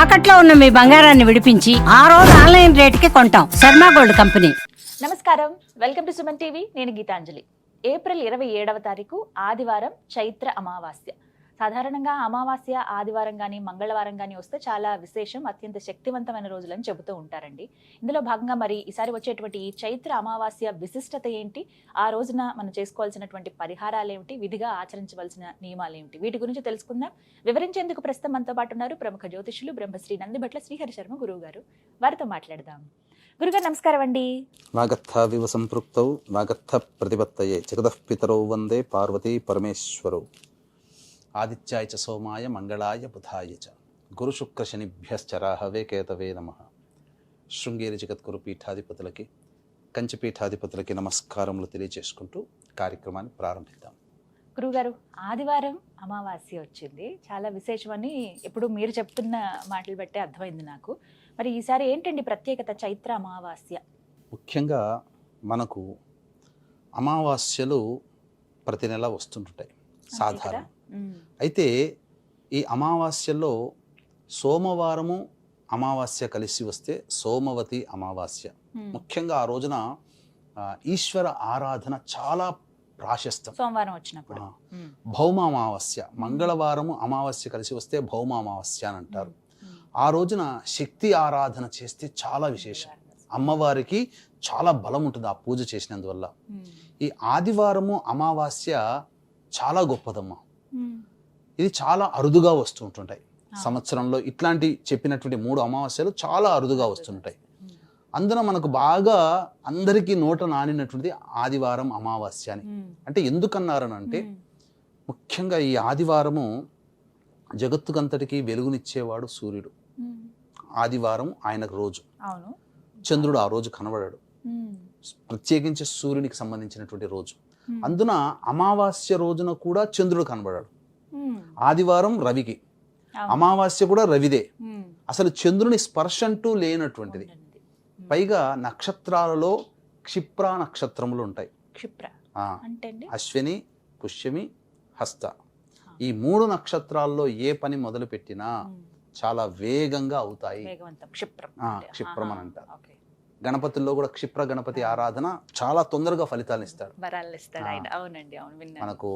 తాకట్లో ఉన్న మీ బంగారాన్ని విడిపించి ఆ రోజు ఆన్లైన్ రేటుకి కొంటాం. Sharma gold company. నమస్కారం, వెల్కమ్ టు సుమన్ టీవీ. నేను గీతాంజలి. ఏప్రిల్ 27వ తారీఖు ఆదివారం, చైత్ర అమావాస్య. సాధారణంగా అమావాస్య ఆదివారం కానీ మంగళవారం కానీ వస్తే చాలా విశేషం, అత్యంత శక్తివంతమైన రోజులని చెబుతూ ఉంటారండి. ఇందులో భాగంగా మరి ఈసారి వచ్చేటువంటి ఈ చైత్ర అమావాస్య విశిష్టత ఏంటి, ఆ రోజున మనం చేసుకోవాల్సినటువంటి పరిహారాలు ఏమిటి, విధిగా ఆచరించవలసిన నియమాలు ఏమిటి, వీటి గురించి తెలుసుకుందాం. వివరించేందుకు ప్రస్తుతం మనతో పాటు ఉన్నారు ప్రముఖ జ్యోతిషులు బ్రహ్మశ్రీ నందిభట్ల శ్రీహరి శర్మ గురువు గారు. వారితో మాట్లాడదాం. గురుగారు నమస్కారం అండి. వాగర్థావివ సంపృక్తౌ వాగర్థ ప్రతిపత్తయే జగతః పితరౌ వందే పార్వతీ పరమేశ్వరౌ. ఆదిత్యాయ చ సోమాయ మంగళాయ బుధాయ చ గురు శుక్ర శనిభ్యశ్చరాహవే కేతవే నమః. శృంగేరి జగద్గురు పీఠాధిపతులకి, కంచిపీఠాధిపతులకి నమస్కారములు తెలియజేసుకుంటూ కార్యక్రమాన్ని ప్రారంభిద్దాం. గురుగారు, ఆదివారం అమావాస్య వచ్చింది, చాలా విశేషమని ఎప్పుడు మీరు చెప్తున్న మాటలు బట్టే అర్థమైంది నాకు. మరి ఈసారి ఏంటండి ప్రత్యేకత చైత్ర అమావాస్య? ముఖ్యంగా మనకు అమావాస్యలు ప్రతి నెల వస్తుంటాయి సాధారణ. అయితే ఈ అమావాస్యలో సోమవారము అమావాస్య కలిసి వస్తే సోమవతి అమావాస్య. ముఖ్యంగా ఆ రోజున ఈశ్వర ఆరాధన చాలా ప్రాశస్తం. సోమవారం వచ్చినప్పుడు భౌమ అమావాస్య, మంగళవారము అమావాస్య కలిసి వస్తే భౌమ అమావాస్య అని అంటారు. ఆ రోజున శక్తి ఆరాధన చేస్తే చాలా విశేషం, అమ్మవారికి చాలా బలం ఉంటుంది ఆ పూజ చేసినందువల్ల. ఈ ఆదివారము అమావాస్య చాలా గొప్పదమ్మా. ఇది చాలా అరుదుగా వస్తూ ఉంటుంటాయి సంవత్సరంలో. ఇట్లాంటి చెప్పినటువంటి 3 అమావాస్యలు చాలా అరుదుగా వస్తుంటాయి. అందున మనకు బాగా అందరికీ నోట నానినటువంటిది ఆదివారం అమావాస్య అని. అంటే ఎందుకన్నారనంటే, ముఖ్యంగా ఈ ఆదివారము జగత్తుకంతటికి వెలుగునిచ్చేవాడు సూర్యుడు. ఆదివారం ఆయనకు రోజు, చంద్రుడు ఆ రోజు కనబడాడు, ప్రత్యేకించి సూర్యునికి సంబంధించినటువంటి రోజు. అందున అమావాస్య రోజున కూడా చంద్రుడు కనబడాడు. ఆదివారం రవికి, అమావాస్య కూడా రవిదే. అసలు చంద్రుని స్పర్శ అంటూ లేనటువంటిది. పైగా నక్షత్రాలలో క్షిప్ర నక్షత్రములు ఉంటాయి. అశ్విని, పుష్యమి, హస్త. ఈ 3 నక్షత్రాల్లో ఏ పని మొదలు పెట్టినా చాలా వేగంగా అవుతాయి. క్షిప్రం అని అంటారు. గణపతుల్లో కూడా క్షిప్ర గణపతి ఆరాధన చాలా తొందరగా ఫలితాలను ఇస్తాడు. మనకు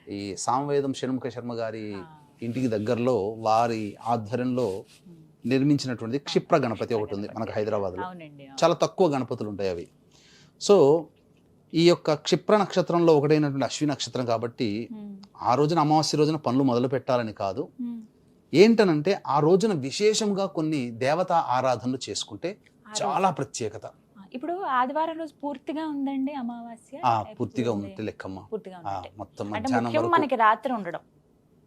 ఈ సామవేదం షణ్ముఖ శర్మ గారి ఇంటికి దగ్గరలో వారి ఆధ్వర్యంలో నిర్మించినటువంటిది క్షిప్ర గణపతి ఒకటి ఉంది మనకు హైదరాబాద్లో. చాలా తక్కువ గణపతులు ఉంటాయి అవి. సో ఈ యొక్క క్షిప్ర నక్షత్రంలో ఒకటైనటువంటి అశ్విని నక్షత్రం కాబట్టి ఆ రోజున అమావాస్య రోజున పనులు మొదలు పెట్టాలని కాదు. ఏంటనంటే ఆ రోజున విశేషంగా కొన్ని దేవతా ఆరాధనలు చేసుకుంటే చాలా ప్రత్యేకత. ఇప్పుడు ఆదివారం రోజు పూర్తిగా ఉందండి అమావాస్య? పూర్తిగా ఉన్నట్టు లెక్కమ్మ. మొత్తం మనకి రాత్రి ఉండడం,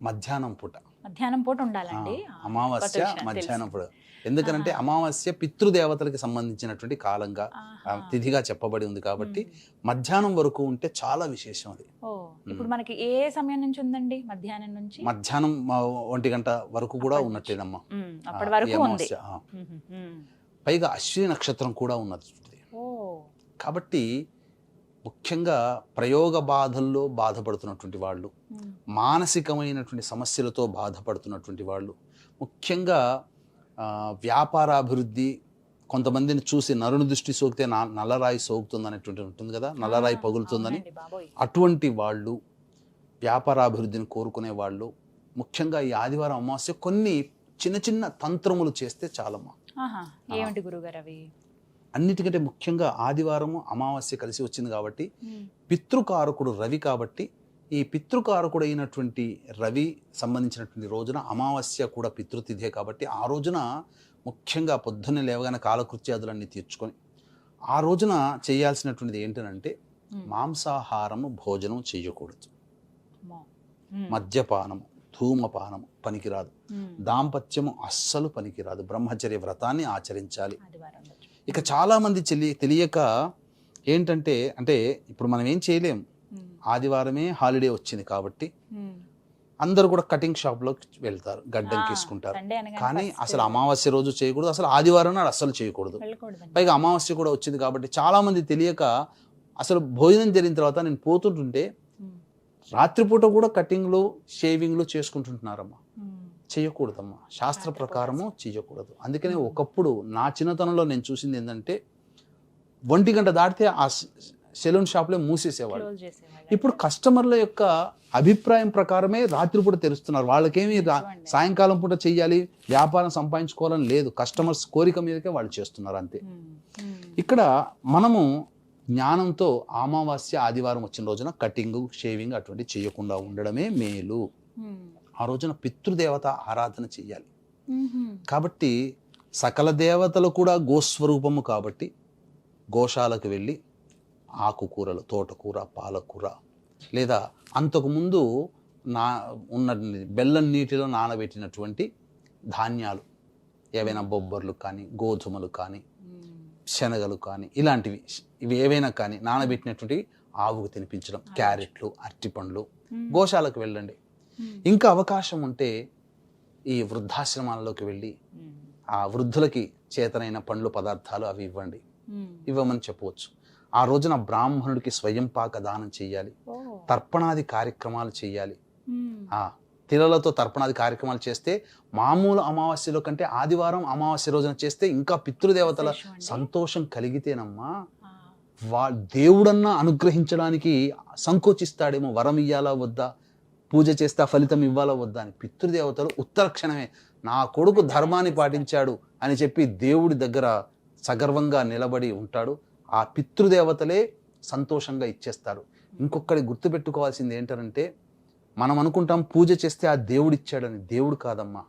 మధ్యాహ్నం పూట ఉండాలండి అమావాస్య మధ్యాహ్నం పూట. ఎందుకంటే అమావాస్య పితృదేవతలకి సంబంధించినటువంటి కాలంగా తిథిగా చెప్పబడి ఉంది కాబట్టి మధ్యాహ్నం వరకు ఉంటే చాలా విశేషం అది. ఇప్పుడు మనకి ఏ సమయం నుంచి ఉందండి? మధ్యాహ్నం నుంచి మధ్యాహ్నం 1 గంట వరకు కూడా ఉన్నట్టేనమ్మా. పైగా అశ్విని నక్షత్రం కూడా ఉన్నది కాబట్టి ముఖ్యంగా ప్రయోగ బాధల్లో బాధపడుతున్నటువంటి వాళ్ళు, మానసికమైనటువంటి సమస్యలతో బాధపడుతున్నటువంటి వాళ్ళు, ముఖ్యంగా వ్యాపారాభివృద్ధి, కొంతమందిని చూసి నరుని దృష్టి సోకితే నల్లరాయి సోకుతుంది అనేటువంటి ఉంటుంది కదా, నల్లరాయి పగులుతుందని. అటువంటి వాళ్ళు, వ్యాపారాభివృద్ధిని కోరుకునే వాళ్ళు ముఖ్యంగా ఈ ఆదివారం అమావాస్య కొన్ని చిన్న చిన్న తంత్రములు చేస్తే చాలమ్మా. ఏమిటి గురుగారు అవి? అన్నిటికంటే ముఖ్యంగా ఆదివారము అమావాస్య కలిసి వచ్చింది కాబట్టి పితృకారకుడు రవి కాబట్టి ఈ పితృకారకుడు అయినటువంటి రవి సంబంధించినటువంటి రోజున అమావాస్య కూడా పితృతిథే కాబట్టి ఆ రోజున ముఖ్యంగా పొద్దున్నే లేవగానే కాలకృత్యాదులన్నీ తీర్చుకొని ఆ రోజున చేయాల్సినటువంటిది ఏంటంటే మాంసాహారము భోజనం చేయకూడదు, మద్యపానము ధూమపానము పనికిరాదు, దాంపత్యము అస్సలు పనికిరాదు, బ్రహ్మచర్య వ్రతాన్ని ఆచరించాలి. ఇక చాలా మంది తెలియక ఏంటంటే, అంటే ఇప్పుడు మనం ఏం చేయలేం, ఆదివారమే హాలిడే వచ్చింది కాబట్టి అందరూ కూడా కటింగ్ షాప్ లో వెళ్తారు, గడ్డం తీసుకుంటారు. కానీ అసలు అమావాస్య రోజు చేయకూడదు, అసలు ఆదివారం నాడు అస్సలు చేయకూడదు. పైగా అమావాస్య కూడా వచ్చింది కాబట్టి చాలా మంది తెలియక అసలు భోజనం జరిగిన తర్వాత నేను పోతుంటుంటే రాత్రిపూట కూడా కటింగ్లు షేవింగ్లు చేసుకుంటుంటున్నారమ్మా. చేయకూడదమ్మా, శాస్త్ర ప్రకారము చేయకూడదు. అందుకనే ఒకప్పుడు నా చిన్నతనంలో నేను చూసింది ఏంటంటే 1 గంట దాటితే ఆ సెలూన్ షాప్లో మూసేసేవాళ్ళు. క్లోజ్ చేసేవాళ్ళు. ఇప్పుడు కస్టమర్ల యొక్క అభిప్రాయం ప్రకారమే రాత్రిపూట తెరుస్తున్నారు. వాళ్ళకేమి సాయంకాలం పూట చెయ్యాలి, వ్యాపారం సంపాదించుకోవాలని లేదు, కస్టమర్స్ కోరిక మీదకే వాళ్ళు చేస్తున్నారు అంతే. ఇక్కడ మనము జ్ఞానంతో అమావాస్య ఆదివారం వచ్చిన రోజున కటింగ్, షేవింగ్ అటువంటి చేయకుండా ఉండడమే మేలు. ఆ రోజున పితృదేవత ఆరాధన చెయ్యాలి. కాబట్టి సకల దేవతలు కూడా గోస్వరూపము కాబట్టి గోశాలకు వెళ్ళి ఆకుకూరలు, తోటకూర, పాలకూర, లేదా అంతకుముందు ఉన్న బెల్లం నీటిలో నానబెట్టినటువంటి ధాన్యాలు ఏవైనా బొబ్బర్లు కానీ, గోధుమలు కానీ, శనగలు కానీ, ఇలాంటివి ఇవి ఏవైనా కానీ నానబెట్టినటువంటి ఆవుకు తినిపించడం, క్యారెట్లు, అరటిపండ్లు, గోశాలకు వెళ్ళండి. ఇంకా అవకాశం ఉంటే ఈ వృద్ధాశ్రమాలలోకి వెళ్ళి ఆ వృద్ధులకి చేతనైన పండ్లు పదార్థాలు అవి ఇవ్వమని చెప్పవచ్చు. ఆ రోజున బ్రాహ్మణుడికి స్వయం పాక దానం చేయాలి, తర్పణాది కార్యక్రమాలు చేయాలి. తిలలతో తర్పణాది కార్యక్రమాలు చేస్తే మామూలు అమావాస్యలో కంటే ఆదివారం అమావాస్య రోజున చేస్తే ఇంకా పితృదేవతల సంతోషం కలిగితేనమ్మా దేవుడన్నా అనుగ్రహించడానికి సంకోచిస్తాడేమో, వరం ఇయ్యాలా వద్దా, పూజ చేస్తే ఫలితం ఇవ్వాలా వద్దా అని. పితృదేవతలు ఉత్తర క్షణమే నా కొడుకు ధర్మాన్ని పాటించాడు అని చెప్పి దేవుడి దగ్గర సగర్వంగా నిలబడి ఉంటాడు. ఆ పితృదేవతలే సంతోషంగా ఇచ్చేస్తారు. ఇంకొకటి గుర్తుపెట్టుకోవాల్సింది ఏంటంటే, మనం అనుకుంటాం పూజ చేస్తే ఆ దేవుడు ఇచ్చాడని. దేవుడు కాదమ్మా.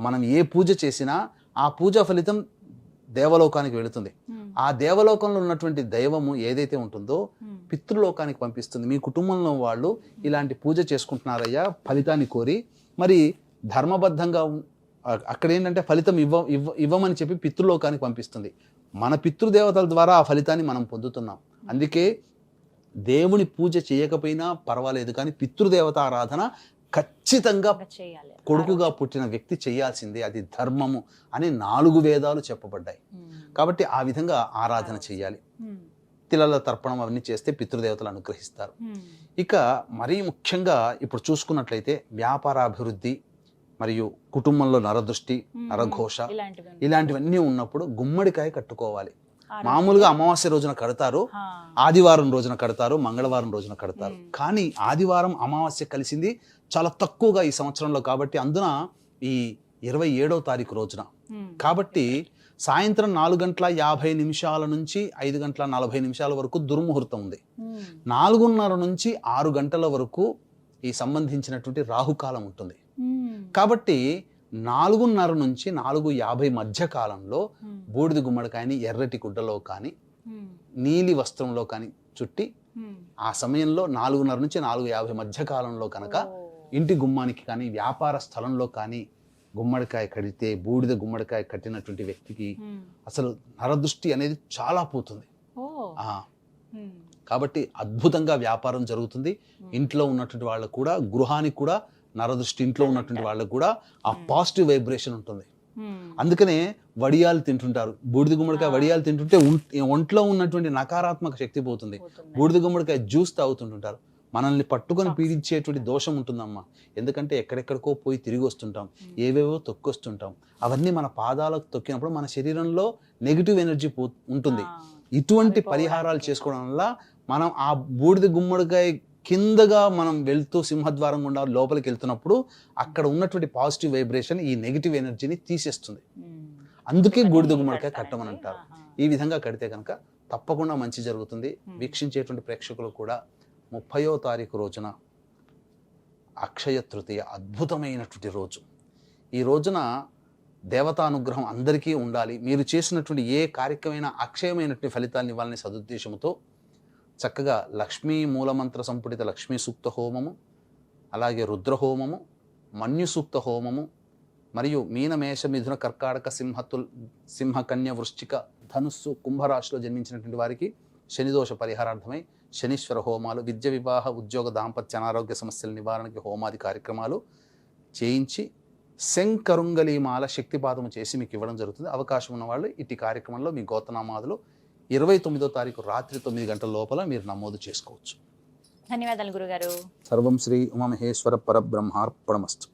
మనం ఏ పూజ చేసినా ఆ పూజా ఫలితం దేవలోకానికి వెళుతుంది. ఆ దేవలోకంలో ఉన్నటువంటి దైవము ఏదైతే ఉంటుందో పితృలోకానికి పంపిస్తుంది. మీ కుటుంబంలో వాళ్ళు ఇలాంటి పూజ చేసుకుంటున్నారయ్యా ఫలితాన్ని కోరి, మరి ధర్మబద్ధంగా అక్కడ ఏంటంటే ఫలితం ఇవ్వమని చెప్పి పితృలోకానికి పంపిస్తుంది. మన పితృదేవతల ద్వారా ఆ ఫలితాన్ని మనం పొందుతున్నాం. అందుకే దేవుని పూజ చేయకపోయినా పర్వాలేదు, కానీ పితృదేవత ఆరాధన ఖచ్చితంగా కొడుకుగా పుట్టిన వ్యక్తి చేయాల్సిందే, అది ధర్మము అని 4 వేదాలు చెప్పబడ్డాయి. కాబట్టి ఆ విధంగా ఆరాధన చేయాలి. తిలల తర్పణం అవన్నీ చేస్తే పితృదేవతలు అనుగ్రహిస్తారు. ఇక మరీ ముఖ్యంగా ఇప్పుడు చూసుకున్నట్లయితే వ్యాపారాభివృద్ధి మరియు కుటుంబంలో నరదృష్టి, నరఘోష ఇలాంటివన్నీ ఉన్నప్పుడు గుమ్మడికాయ కట్టుకోవాలి. మామూలుగా అమావాస్య రోజున కడతారు, ఆదివారం రోజున కడతారు, మంగళవారం రోజున కడతారు. కానీ ఆదివారం అమావాస్య కలిసింది చాలా తక్కువగా ఈ సంవత్సరంలో, కాబట్టి అందున ఈ 27వ తారీఖు రోజున, కాబట్టి సాయంత్రం 4:50 నుంచి 5:40 వరకు దుర్ముహూర్తం ఉంది. 4:30 నుంచి 6 గంటల వరకు ఈ సంబంధించినటువంటి రాహుకాలం ఉంటుంది. కాబట్టి 4:30 నుంచి 4:50 మధ్య కాలంలో బూడిద గుమ్మడికాయని ఎర్రటి గుడ్డలో కానీ నీలి వస్త్రంలో కానీ చుట్టి, ఆ సమయంలో 4:30 నుంచి 4:50 మధ్య కాలంలో కనుక ఇంటి గుమ్మానికి కానీ వ్యాపార స్థలంలో కానీ గుమ్మడికాయ కడితే, బూడిద గుమ్మడికాయ కట్టినటువంటి వ్యక్తికి అసలు నరదృష్టి అనేది చాలా పోతుంది. కాబట్టి అద్భుతంగా వ్యాపారం జరుగుతుంది. ఇంట్లో ఉన్నటువంటి వాళ్ళకు కూడా, గృహానికి కూడా నరదృష్టి, ఇంట్లో ఉన్నటువంటి వాళ్ళకు కూడా ఆ పాజిటివ్ వైబ్రేషన్ ఉంటుంది. అందుకనే వడియాలు తింటుంటారు. బూడిద గుమ్మడికాయ వడియాలు తింటుంటే ఒంట్లో ఉన్నటువంటి నకారాత్మక శక్తి పోతుంది. బూడిద గుమ్మడికాయ జ్యూస్ తాగుతుంటుంటారు. మనల్ని పట్టుకొని పీడించేటువంటి దోషం ఉంటుందమ్మా. ఎందుకంటే ఎక్కడెక్కడికో పోయి తిరిగి వస్తుంటాం, ఏవేవో తొక్కొస్తుంటాం. అవన్నీ మన పాదాలకు తొక్కినప్పుడు మన శరీరంలో నెగిటివ్ ఎనర్జీ ఉంటుంది. ఇటువంటి పరిహారాలు చేసుకోవడం వల్ల మనం ఆ బూడిద గుమ్మడికాయ కిందగా మనం వెళ్తూ సింహద్వారం గుండా లోపలికి వెళ్తున్నప్పుడు అక్కడ ఉన్నటువంటి పాజిటివ్ వైబ్రేషన్ ఈ నెగిటివ్ ఎనర్జీని తీసేస్తుంది. అందుకే బూడిద గుమ్మడికాయ కట్టమని అంటారు. ఈ విధంగా కడితే కనుక తప్పకుండా మంచి జరుగుతుంది. వీక్షించేటువంటి ప్రేక్షకులు కూడా 30వ తారీఖు రోజున అక్షయ తృతీయ, అద్భుతమైనటువంటి రోజు. ఈ రోజున దేవతానుగ్రహం అందరికీ ఉండాలి. మీరు చేసినటువంటి ఏ కార్యక్రమైనా అక్షయమైనటువంటి ఫలితాన్ని ఇవ్వాలని సదుద్దేశంతో చక్కగా లక్ష్మీ మూలమంత్ర సంపుటిత లక్ష్మీ సూక్త హోమము, అలాగే రుద్రహోమము, మన్యు సూక్త హోమము, మరియు మీన, మేష, మిథున, కర్కాటక, సింహ, కన్య, వృశ్చిక, ధనుస్సు, కుంభరాశిలో జన్మించినటువంటి వారికి శనిదోష పరిహారార్థమై శనీశ్వర హోమాలు, విద్య, వివాహ, ఉద్యోగ, దాంపత్య, అనారోగ్య సమస్యల నివారణకి హోమాది కార్యక్రమాలు చేయించి శంకరుంగలీమాల శక్తిపాతము చేసి మీకు ఇవ్వడం జరుగుతుంది. అవకాశం ఉన్న వాళ్ళు ఇట్టి కార్యక్రమంలో మీ గోతనామాదులు 29వ తారీఖు రాత్రి 9 గంటల లోపల మీరు నమోదు చేసుకోవచ్చు. ధన్యవాదాలు గురుగారు. సర్వం శ్రీ ఉమామహేశ్వర పరబ్రహ్మార్పణమస్తు.